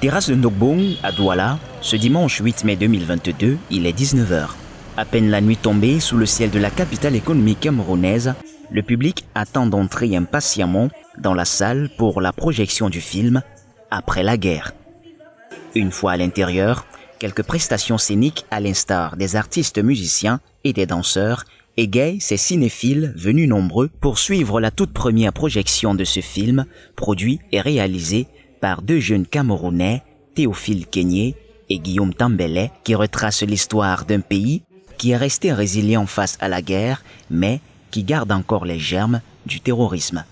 Terrasse de Ndokbong, à Douala, ce dimanche 8 mai 2022, il est 19 h. À peine la nuit tombée sous le ciel de la capitale économique camerounaise, le public attend d'entrer impatiemment dans la salle pour la projection du film « Après la guerre ». Une fois à l'intérieur, quelques prestations scéniques à l'instar des artistes musiciens et des danseurs égayent ces cinéphiles venus nombreux pour suivre la toute première projection de ce film, produit et réalisé par deux jeunes Camerounais, Théophile Kenyé et Guillaume Tambélé, qui retracent l'histoire d'un pays qui est resté résilient face à la guerre, mais qui garde encore les germes du terrorisme.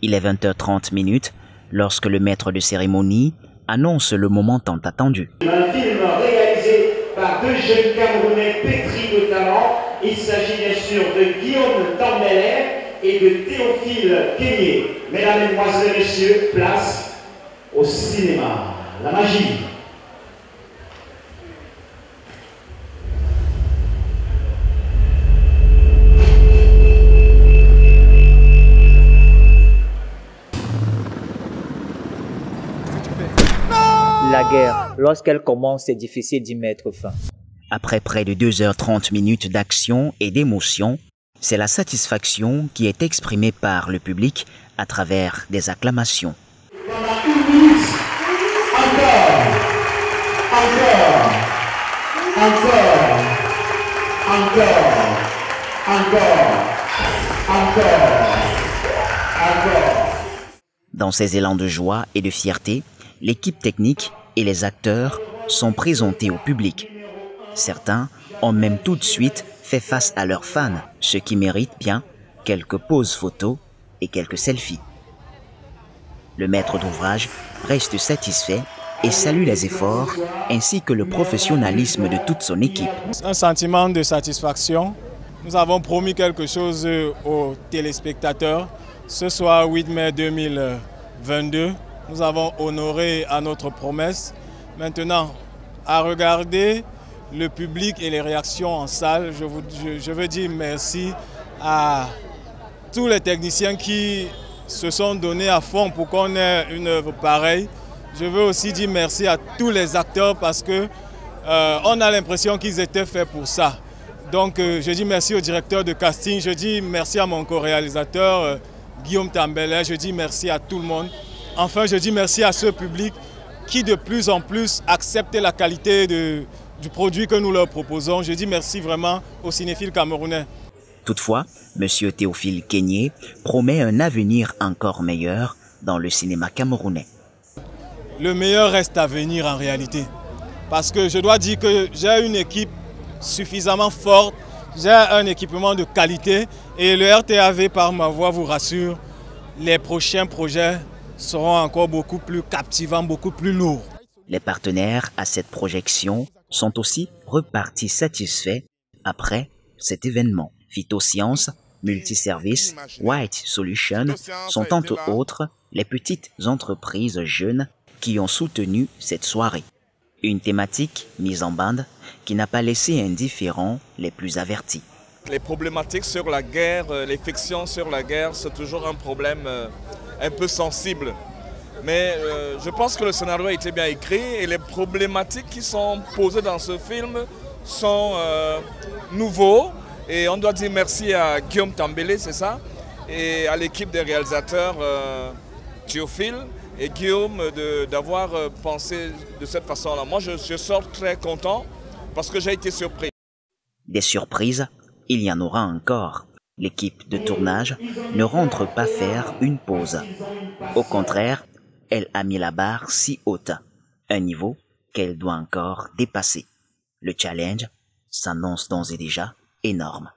Il est 20h30 lorsque le maître de cérémonie annonce le moment tant attendu. Un film réalisé par deux jeunes Camerounais pétris de talent. Il s'agit bien sûr de Guillaume Tambélé et de Théophile Kenyé. Mesdames, Mesdemoiselles et Messieurs, place au cinéma, la magie. La guerre, lorsqu'elle commence, c'est difficile d'y mettre fin. Après près de 2h30 d'action et d'émotion, c'est la satisfaction qui est exprimée par le public à travers des acclamations. Pendant 1 minute, encore, encore. Dans ces élans de joie et de fierté, l'équipe technique et les acteurs sont présentés au public. Certains ont même tout de suite fait face à leurs fans, ce qui mérite bien quelques poses photos et quelques selfies. Le maître d'ouvrage reste satisfait et salue les efforts ainsi que le professionnalisme de toute son équipe. Un sentiment de satisfaction. Nous avons promis quelque chose aux téléspectateurs. Ce soir, 8 mai 2022, nous avons honoré à notre promesse. Maintenant, à regarder le public et les réactions en salle, je veux dire merci à tous les techniciens qui se sont donnés à fond pour qu'on ait une œuvre pareille. Je veux aussi dire merci à tous les acteurs parce que on a l'impression qu'ils étaient faits pour ça. Donc je dis merci au directeur de casting, je dis merci à mon co-réalisateur Guillaume Tambélé, je dis merci à tout le monde. Enfin, je dis merci à ce public qui de plus en plus accepte la qualité du produit que nous leur proposons. Je dis merci vraiment aux cinéphiles camerounais. Toutefois, M. Théophile Kenyé promet un avenir encore meilleur dans le cinéma camerounais. Le meilleur reste à venir en réalité. Parce que je dois dire que j'ai une équipe suffisamment forte, j'ai un équipement de qualité et le RTAV par ma voix vous rassure, les prochains projets seront encore beaucoup plus captivants, beaucoup plus lourds. Les partenaires à cette projection sont aussi repartis satisfaits après cet événement. Phytosciences, Multiservices, White Solutions sont entre autres les petites entreprises jeunes qui ont soutenu cette soirée. Une thématique mise en bande qui n'a pas laissé indifférents les plus avertis. Les problématiques sur la guerre, les fictions sur la guerre, c'est toujours un problème un peu sensible. Mais je pense que le scénario a été bien écrit et les problématiques qui sont posées dans ce film sont nouveaux. Et on doit dire merci à Guillaume Tambélé, c'est ça, et à l'équipe des réalisateurs Théophile et Guillaume d'avoir pensé de cette façon-là. Moi, je sors très content parce que j'ai été surpris. Des surprises, il y en aura encore. L'équipe de tournage ne rentre pas faire une pause. Au contraire, elle a mis la barre si haute, un niveau qu'elle doit encore dépasser. Le challenge s'annonce d'ores et déjà énorme.